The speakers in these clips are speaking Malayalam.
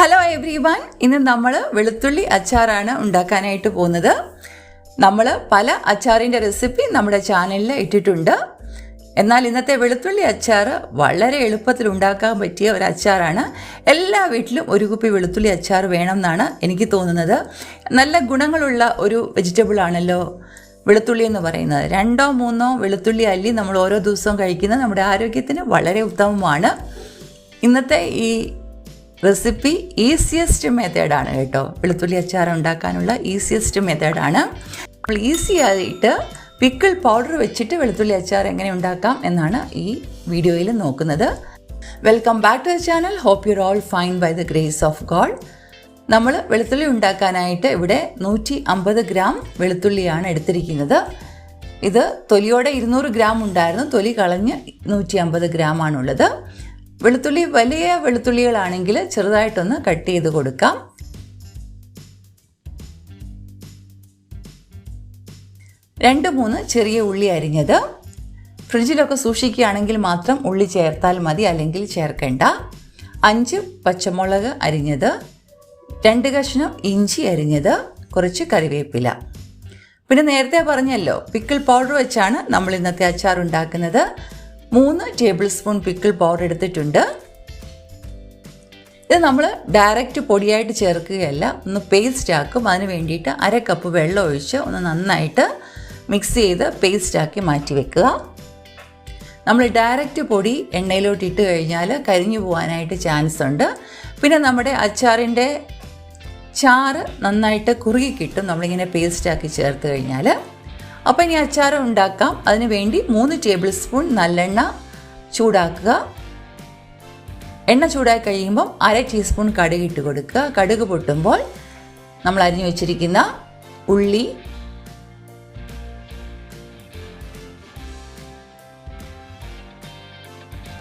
ഹലോ എവ്രിവൺ, ഇന്ന് നമ്മൾ വെളുത്തുള്ളി അച്ചാറാണ് ഉണ്ടാക്കാനായിട്ട് പോകുന്നത്. നമ്മൾ പല അച്ചാറിൻ്റെ റെസിപ്പി നമ്മുടെ ചാനലിൽ ഇട്ടിട്ടുണ്ട്. എന്നാൽ ഇന്നത്തെ വെളുത്തുള്ളി അച്ചാർ വളരെ എളുപ്പത്തിൽ ഉണ്ടാക്കാൻ പറ്റിയ ഒരു അച്ചാറാണ്. എല്ലാ വീട്ടിലും ഒരു കുപ്പി വെളുത്തുള്ളി അച്ചാർ വേണം എന്നാണ് എനിക്ക് തോന്നുന്നത്. നല്ല ഗുണങ്ങളുള്ള ഒരു വെജിറ്റബിൾ ആണല്ലോ വെളുത്തുള്ളി എന്ന് പറയുന്നത്. 2-3 വെളുത്തുള്ളി അല്ലി നമ്മൾ ഓരോ ദിവസവും കഴിക്കുന്നത് നമ്മുടെ ആരോഗ്യത്തിന് വളരെ ഉത്തമമാണ്. ഇന്നത്തെ ഈ റെസിപ്പി ഈസിയസ്റ്റ് മെത്തേഡാണ് കേട്ടോ. വെളുത്തുള്ളി അച്ചാർ ഉണ്ടാക്കാനുള്ള ഈസിയസ്റ്റ് മെത്തേഡാണ്. നമ്മൾ ഈസി ആയിട്ട് പിക്കിൾ പൗഡർ വെച്ചിട്ട് വെളുത്തുള്ളി അച്ചാർ എങ്ങനെ ഉണ്ടാക്കാം എന്നാണ് ഈ വീഡിയോയിൽ നോക്കുന്നത്. Welcome back to the channel. Hope you all fine by the grace of God. നമ്മൾ വെളുത്തുള്ളി ഉണ്ടാക്കാനായിട്ട് ഇവിടെ 150 ഗ്രാം വെളുത്തുള്ളിയാണ് എടുത്തിരിക്കുന്നത്. ഇത് തൊലിയോടെ 200 ഗ്രാം ഉണ്ടായിരുന്നു. തൊലി കളഞ്ഞ് 150 ഗ്രാമാണുള്ളത്. വെളുത്തുള്ളി വലിയ വെളുത്തുള്ളികളാണെങ്കിൽ ചെറുതായിട്ടൊന്ന് കട്ട് ചെയ്ത് കൊടുക്കാം. രണ്ട് മൂന്ന് ചെറിയ ഉള്ളി അരിഞ്ഞത്. ഫ്രിഡ്ജിലൊക്കെ സൂക്ഷിക്കുകയാണെങ്കിൽ മാത്രം ഉള്ളി ചേർത്താൽ മതി, അല്ലെങ്കിൽ ചേർക്കേണ്ട. 5 പച്ചമുളക് അരിഞ്ഞത്, 2 കഷ്ണം ഇഞ്ചി അരിഞ്ഞത്, കുറച്ച് കറിവേപ്പില. പിന്നെ നേരത്തെ പറഞ്ഞല്ലോ പിക്കിൾ പൗഡർ വെച്ചാണ് നമ്മൾ ഇന്നത്തെ അച്ചാർ ഉണ്ടാക്കുന്നത്. 3 ടേബിൾ സ്പൂൺ പിക്കിൾ പൗഡർ എടുത്തിട്ടുണ്ട്. ഇത് നമ്മൾ ഡയറക്റ്റ് പൊടിയായിട്ട് ചേർക്കുകയല്ല, ഒന്ന് പേസ്റ്റ് ആക്കും. അതിന് വേണ്ടിയിട്ട് 1/2 കപ്പ് വെള്ളം ഒഴിച്ച് ഒന്ന് നന്നായിട്ട് മിക്സ് ചെയ്ത് പേസ്റ്റാക്കി മാറ്റി വെക്കുക. നമ്മൾ ഡയറക്റ്റ് പൊടി എണ്ണയിലോട്ട് ഇട്ട് കഴിഞ്ഞാൽ കരിഞ്ഞു പോകാനായിട്ട് ചാൻസ് ഉണ്ട്. പിന്നെ നമ്മുടെ അച്ചാറിൻ്റെ ചാറ് നന്നായിട്ട് കുറുകി കിട്ടും നമ്മളിങ്ങനെ പേസ്റ്റാക്കി ചേർത്ത് കഴിഞ്ഞാൽ. അപ്പോൾ ഇനി അച്ചാർ ഉണ്ടാക്കാം. അതിന് വേണ്ടി 3 ടേബിൾ സ്പൂൺ നല്ലെണ്ണ ചൂടാക്കുക. എണ്ണ ചൂടായി കഴിയുമ്പം 1/2 ടീസ്പൂൺ കടുക് ഇട്ട് കൊടുക്കുക. കടുക് പൊട്ടുമ്പോൾ നമ്മൾ അരിഞ്ഞു വെച്ചിരിക്കുന്ന ഉള്ളി,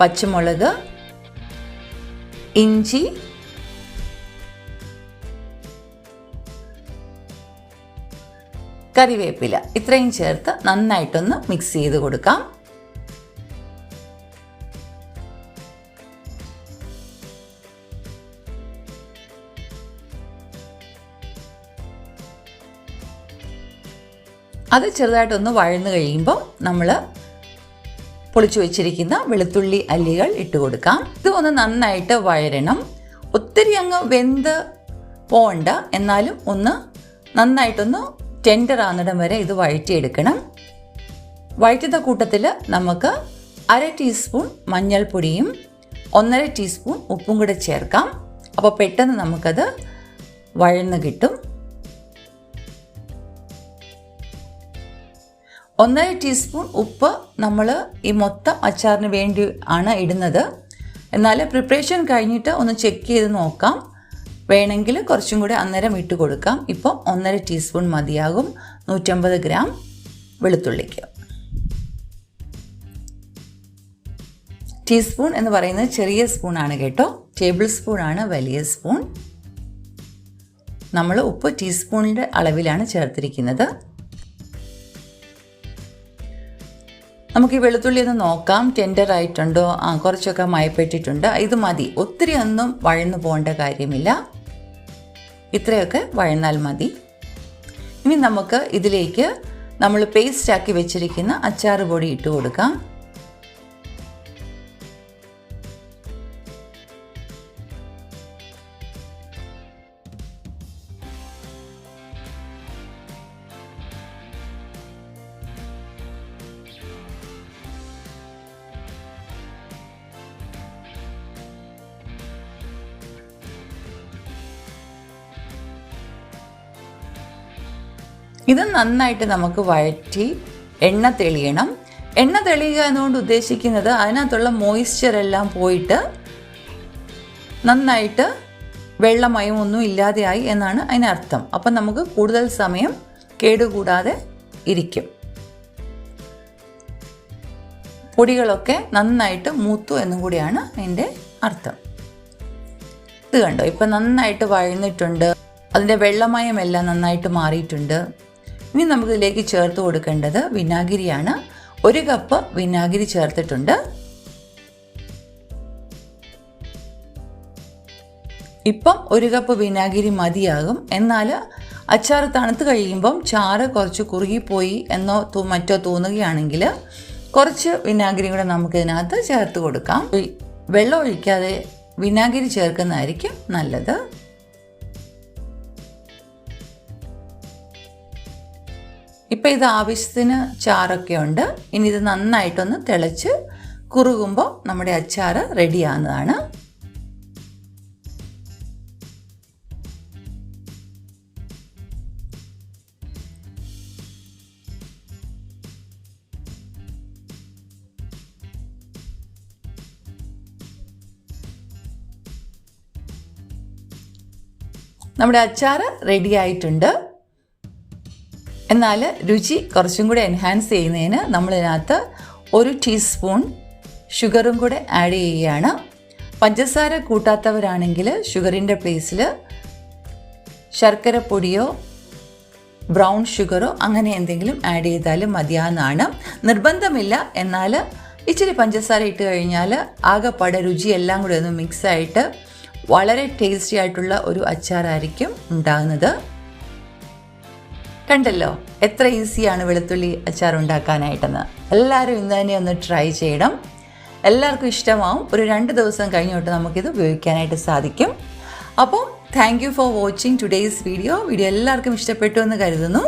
പച്ചമുളക്, ഇഞ്ചി, കറിവേപ്പില ഇത്രയും ചേർത്ത് നന്നായിട്ടൊന്ന് മിക്സ് ചെയ്ത് കൊടുക്കാം. അത് ചെറുതായിട്ടൊന്ന് വഴന്നു കഴിയുമ്പോൾ നമ്മൾ പൊളിച്ചു വെച്ചിരിക്കുന്ന വെളുത്തുള്ളി അല്ലികൾ ഇട്ട് കൊടുക്കാം. ഇത് ഒന്ന് നന്നായിട്ട് വഴരണം. ഒത്തിരി അങ്ങ് വെന്ത് പോകണ്ട, എന്നാലും ഒന്ന് നന്നായിട്ടൊന്ന് ടെൻഡർ ആകുന്നിടം വരെ ഇത് വഴറ്റിയെടുക്കണം. വഴറ്റുന്ന കൂട്ടത്തിൽ നമുക്ക് 1/2 ടീസ്പൂൺ മഞ്ഞൾപ്പൊടിയും 1/2 ടീസ്പൂൺ ഉപ്പും കൂടെ ചേർക്കാം. അപ്പോൾ പെട്ടെന്ന് നമുക്കത് വഴന്ന് കിട്ടും. 1/2 ടീസ്പൂൺ ഉപ്പ് നമ്മൾ ഈ മൊത്തം അച്ചാറിന് വേണ്ടി ആണ് ഇടുന്നത്. എന്നാൽ പ്രിപ്പറേഷൻ കഴിഞ്ഞിട്ട് ഒന്ന് ചെക്ക് ചെയ്ത് നോക്കാം. വേണമെങ്കിൽ കുറച്ചും കൂടെ അന്നേരം ഇട്ട് കൊടുക്കാം. ഇപ്പം 1/2 ടീസ്പൂൺ മതിയാകും 150 ഗ്രാം വെളുത്തുള്ളിക്ക്. ടീസ്പൂൺ എന്ന് പറയുന്നത് ചെറിയ സ്പൂണാണ് കേട്ടോ. ടേബിൾ സ്പൂണാണ് വലിയ സ്പൂൺ. നമ്മൾ ഉപ്പ് ടീസ്പൂണിൻ്റെ അളവിലാണ് ചേർത്തിരിക്കുന്നത്. നമുക്ക് ഈ വെളുത്തുള്ളി ഒന്ന് നോക്കാം, ടെൻഡർ ആയിട്ടുണ്ടോ. കുറച്ചൊക്കെ മയപ്പെട്ടിട്ടുണ്ട്. ഇത് മതി, ഒത്തിരി ഒന്നും വഴന്നു പോകേണ്ട കാര്യമില്ല. ഇത്രയൊക്കെ വഴന്നാൽ മതി. ഇനി നമുക്ക് ഇതിലേക്ക് നമ്മൾ പേസ്റ്റാക്കി വെച്ചിരിക്കുന്ന അച്ചാർ പൊടി ഇട്ട് കൊടുക്കാം. ഇത് നന്നായിട്ട് നമുക്ക് വഴറ്റി എണ്ണ തെളിയണം. എണ്ണ തെളിയുക എന്നുകൊണ്ട് ഉദ്ദേശിക്കുന്നത് അതിനകത്തുള്ള മോയ്സ്ചറെല്ലാം പോയിട്ട് നന്നായിട്ട് വെള്ളമയമൊന്നും ഇല്ലാതെയായി എന്നാണ് അതിനർത്ഥം. അപ്പം നമുക്ക് കൂടുതൽ സമയം കേടുകൂടാതെ ഇരിക്കും. പൊടികളൊക്കെ നന്നായിട്ട് മൂത്തു എന്നും കൂടിയാണ് അതിൻ്റെ അർത്ഥം. ഇത് കണ്ടോ, ഇപ്പം നന്നായിട്ട് വഴന്നിട്ടുണ്ട്. അതിൻ്റെ വെള്ളമയമെല്ലാം നന്നായിട്ട് മാറിയിട്ടുണ്ട്. ഇനി നമുക്കിതിലേക്ക് ചേർത്ത് കൊടുക്കേണ്ടത് വിനാഗിരിയാണ്. 1 കപ്പ് വിനാഗിരി ചേർത്തിട്ടുണ്ട്. ഇപ്പം 1 കപ്പ് വിനാഗിരി മതിയാകും. എന്നാൽ അച്ചാർ തണുത്ത് കഴിയുമ്പം ചാറ് കുറച്ച് കുറുകിപ്പോയി എന്നോ മറ്റോ തോന്നുകയാണെങ്കിൽ കുറച്ച് വിനാഗിരി കൂടെ നമുക്കിതിനകത്ത് ചേർത്ത് കൊടുക്കാം. വെള്ളം ഒഴിക്കാതെ വിനാഗിരി ചേർക്കുന്നതായിരിക്കും നല്ലത്. ഇപ്പം ഇത് ആവശ്യത്തിന് ചാറൊക്കെ ഉണ്ട്. ഇനി ഇത് നന്നായിട്ടൊന്ന് തിളച്ച് കുറുകുമ്പോൾ നമ്മുടെ അച്ചാർ റെഡിയാകുന്നതാണ്. നമ്മുടെ അച്ചാർ റെഡി ആയിട്ടുണ്ട്. എന്നാൽ രുചി കുറച്ചും കൂടെ എൻഹാൻസ് ചെയ്യുന്നതിന് നമ്മളിതിനകത്ത് 1 ടീസ്പൂൺ ഷുഗറും കൂടെ ആഡ് ചെയ്യുകയാണ്. പഞ്ചസാര കൂട്ടാത്തവരാണെങ്കിൽ ഷുഗറിൻ്റെ പ്ലേസിൽ ശർക്കര പൊടിയോ ബ്രൗൺ ഷുഗറോ അങ്ങനെ എന്തെങ്കിലും ആഡ് ചെയ്താലും മതിയാവുന്നതാണ്. നിർബന്ധമില്ല. എന്നാൽ ഇച്ചിരി പഞ്ചസാര ഇട്ട് കഴിഞ്ഞാൽ ആകെപ്പാടെ രുചിയെല്ലാം കൂടെ ഒന്ന് മിക്സായിട്ട് വളരെ ടേസ്റ്റി ആയിട്ടുള്ള ഒരു അച്ചാറായിരിക്കും ഉണ്ടാകുന്നത്. കണ്ടല്ലോ എത്ര ഈസിയാണ് വെളുത്തുള്ളി അച്ചാർ ഉണ്ടാക്കാനായിട്ടെന്ന്. എല്ലാവരും ഇന്ന് തന്നെ ഒന്ന് ട്രൈ ചെയ്യണം. എല്ലാവർക്കും ഇഷ്ടമാവും. ഒരു 2 ദിവസം കഴിഞ്ഞോട്ട് നമുക്കിത് ഉപയോഗിക്കാനായിട്ട് സാധിക്കും. അപ്പം thank you for watching today's video. എല്ലാവർക്കും ഇഷ്ടപ്പെട്ടു എന്ന് കരുതുന്നു.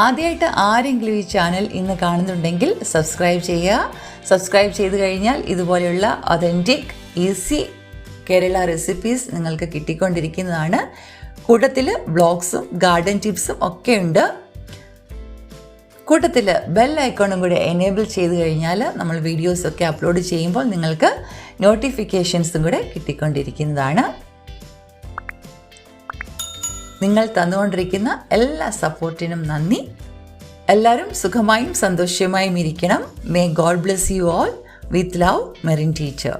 ആദ്യമായിട്ട് ആരെങ്കിലും ഈ ചാനൽ ഇന്ന് കാണുന്നുണ്ടെങ്കിൽ സബ്സ്ക്രൈബ് ചെയ്യുക. സബ്സ്ക്രൈബ് ചെയ്ത് കഴിഞ്ഞാൽ ഇതുപോലെയുള്ള ഒതൻറ്റിക് ഈസി കേരള റെസിപ്പീസ് നിങ്ങൾക്ക് കിട്ടിക്കൊണ്ടിരിക്കുന്നതാണ്. കൂട്ടത്തിൽ വ്ളോഗ്സും ഗാർഡൻ ടിപ്സും ഒക്കെ ഉണ്ട്. കൂട്ടത്തിൽ ബെൽ ഐക്കോണും കൂടെ എനേബിൾ ചെയ്ത് കഴിഞ്ഞാൽ നമ്മൾ വീഡിയോസൊക്കെ അപ്ലോഡ് ചെയ്യുമ്പോൾ നിങ്ങൾക്ക് നോട്ടിഫിക്കേഷൻസും കൂടെ കിട്ടിക്കൊണ്ടിരിക്കുന്നതാണ്. നിങ്ങൾ തന്നുകൊണ്ടിരിക്കുന്ന എല്ലാ സപ്പോർട്ടിനും നന്ദി. എല്ലാവരും സുഖമായും സന്തോഷമായും ഇരിക്കണം. May God bless you all. With love, Merin teacher.